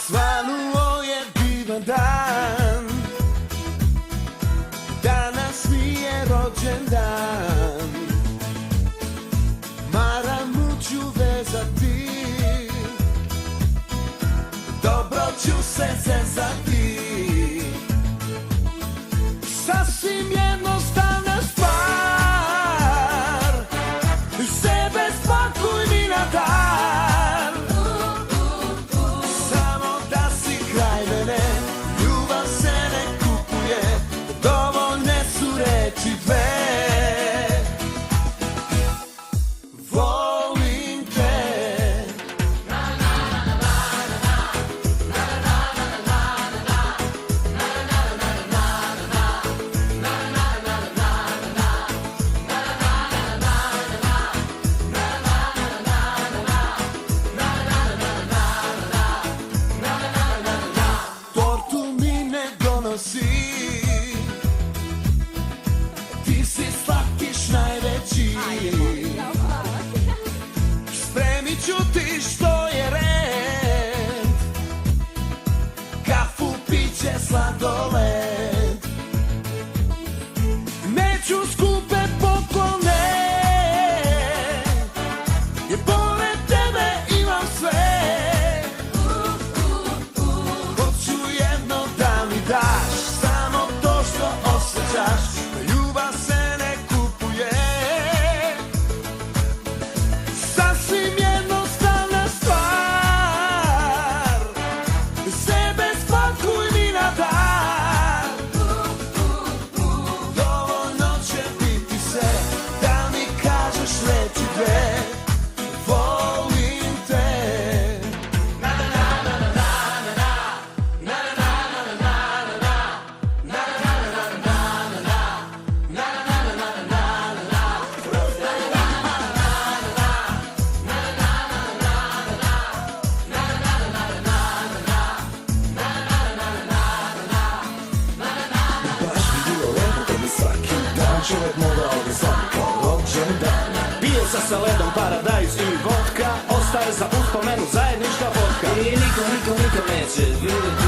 Svanuo je divan dan, danas mi je rođendan. Maramu ću vezati, dobro ću se zezati. Sasvim jednostavna stvar, sebe spakuj mi na dar. Samo da si kraj mene, ljubav se ne kupuje, dovoljne su reči dve. Volim te. Tortu mi ne donosi, ti si slatkiš najveći. Spremit ću ti što je red, kafu, piće, sladoled. Neću skupe poklone, jer pored tebe imam sve. Hoću jedno da mi daš, samo to što osjećaš, ljubav se ne kupuje. Sasvim jednostavna stvar, sebe spakuj mi na dar. Dovoljno će biti sve, da mi kažeš reči dve. Volim te. Baš bi bilo lepo kad bi svaki dan čovjek mogao da slavi kao rođendan. Pije sa saledom paradajz i vodka, ostaje za uspomenu zajednička vodka. I niko neće vidjeti